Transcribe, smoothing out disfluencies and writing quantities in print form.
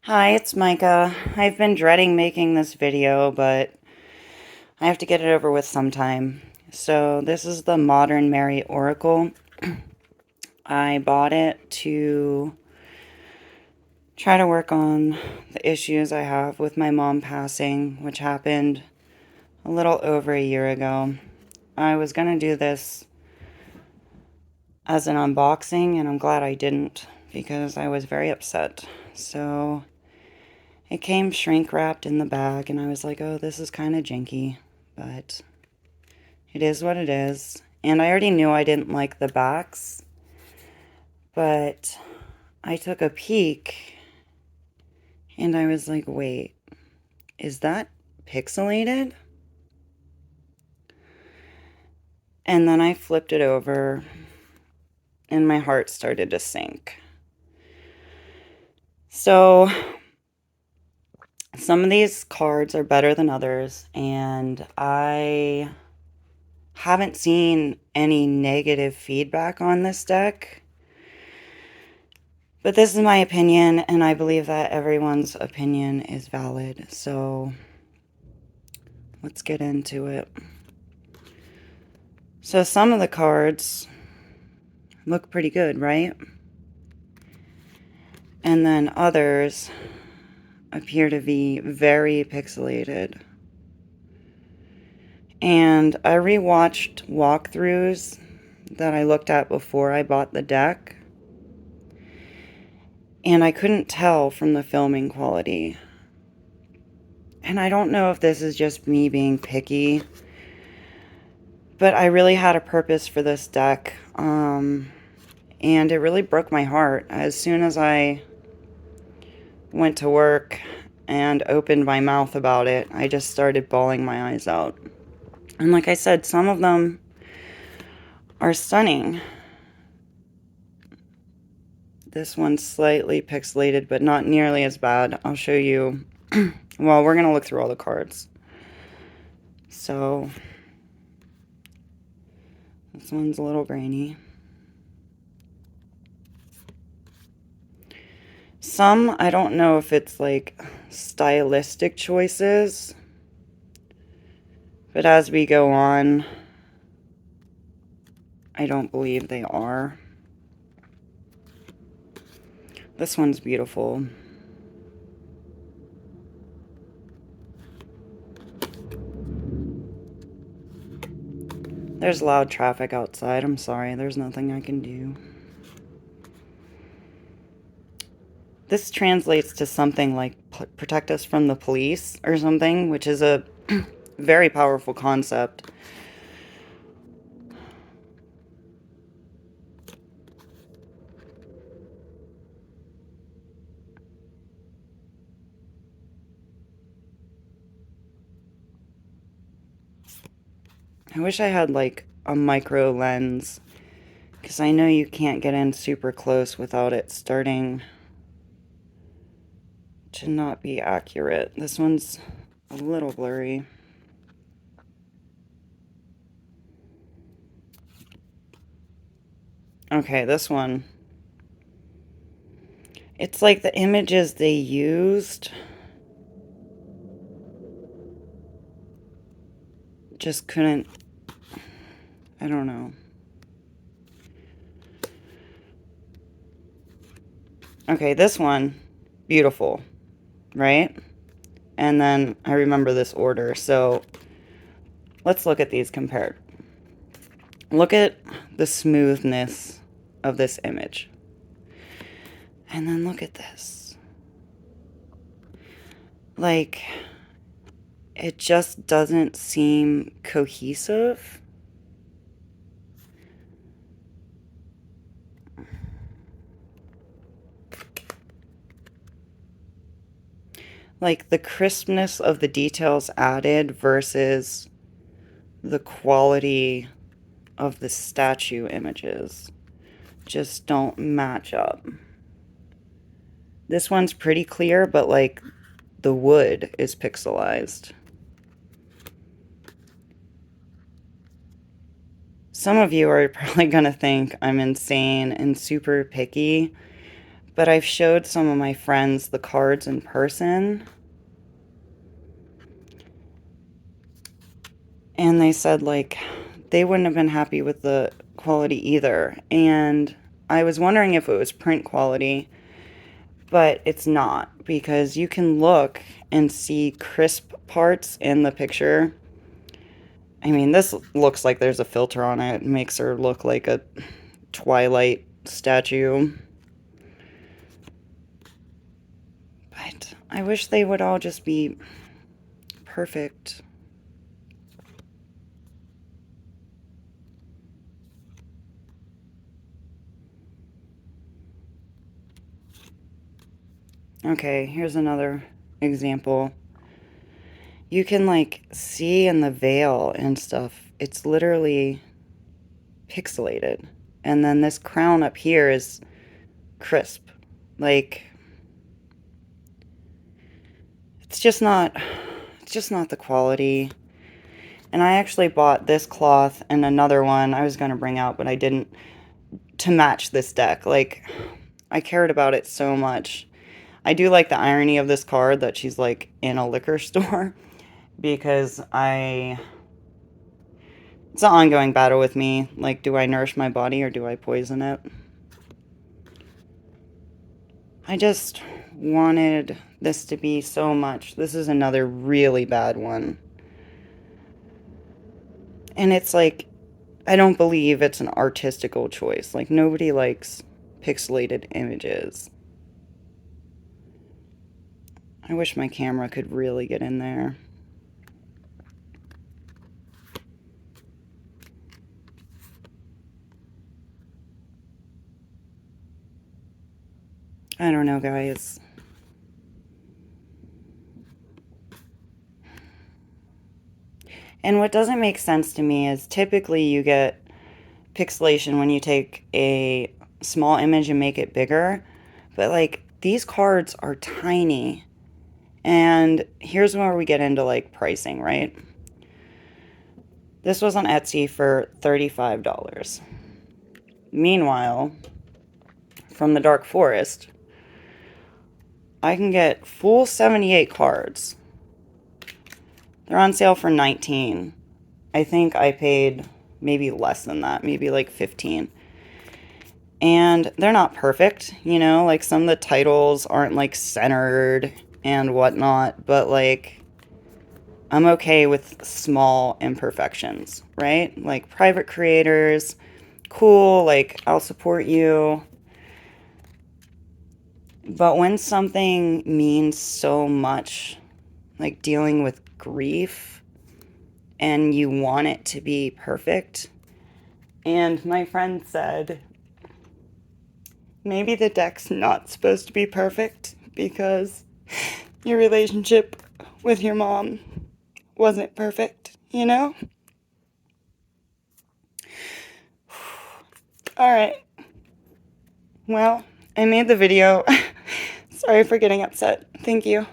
Hi, it's Micah. I've been dreading making this video, but I have to get it over with sometime. So this is the Modern Mary Oracle. I bought it to try to work on the issues I have with my mom passing, which happened a little over a year ago. I was going to do this as an unboxing, and I'm glad I didn't because I was very upset. So it came shrink wrapped in the bag, and I was like, oh, this is kind of janky, but it is what it is. And I already knew I didn't like the backs, but I took a peek and I was like, wait, is that pixelated? And then I flipped it over and my heart started to sink. So some of these cards are better than others, and I haven't seen any negative feedback on this deck. But this is my opinion, and I believe that everyone's opinion is valid. So let's get into it. So some of the cards look pretty good, right? And then others appear to be very pixelated. And I rewatched walkthroughs that I looked at before I bought the deck, and I couldn't tell from the filming quality. And I don't know if this is just me being picky, but I really had a purpose for this deck, and it really broke my heart. As soon as I went to work and opened my mouth about it, I just started bawling my eyes out. And like I said, some of them are stunning. This one's slightly pixelated, but not nearly as bad. I'll show you. Well, we're going to look through all the cards. So, this one's a little grainy. Some, I don't know if it's like stylistic choices, but as we go on, I don't believe they are. This one's beautiful. There's loud traffic outside. I'm sorry, there's nothing I can do. This translates to something like protect us from the police or something, which is a very powerful concept. I wish I had like a micro lens, because I know you can't get in super close without it starting to not be accurate. This one's a little blurry. Okay, this one. It's like the images they used just couldn't, I don't know. Okay, this one, beautiful, right? And then I remember this order, so let's look at these compared. Look at the smoothness of this image. And then look at this. Like, it just doesn't seem cohesive. Like the crispness of the details added versus the quality of the statue images just don't match up. This one's pretty clear, but like the wood is pixelized. Some of you are probably gonna think I'm insane and super picky, But I've showed some of my friends the cards in person, and they said, like, they wouldn't have been happy with the quality either. And I was wondering if it was print quality, but it's not, because you can look and see crisp parts in the picture. I mean, this looks like there's a filter on it. It makes her look like a Twilight statue. But I wish they would all just be perfect. Okay, here's another example. You can like see in the veil and stuff, it's literally pixelated. And then this crown up here is crisp. Like, it's just not the quality. And I actually bought this cloth and another one I was going to bring out, but I didn't, to match this deck. Like, I cared about it so much. I do like the irony of this card that she's like in a liquor store, because it's an ongoing battle with me. Like, do I nourish my body or do I poison it? I just wanted this to be so much. This is another really bad one. And it's like, I don't believe it's an artistical choice. Like, nobody likes pixelated images. I wish my camera could really get in there. I don't know, guys. And what doesn't make sense to me is typically you get pixelation when you take a small image and make it bigger. But like, these cards are tiny. And here's where we get into like pricing, right? This was on Etsy for $35. Meanwhile, from the Dark Forest, I can get full 78 cards. They're on sale for $19. I think I paid maybe less than that, maybe like $15. And they're not perfect, you know, like some of the titles aren't like centered and whatnot, but like, I'm okay with small imperfections, right? Like, private creators, cool, like, I'll support you. But when something means so much, like dealing with grief, and you want it to be perfect, and my friend said, maybe the deck's not supposed to be perfect because your relationship with your mom wasn't perfect, you know? Alright. Well, I made the video. Sorry for getting upset. Thank you.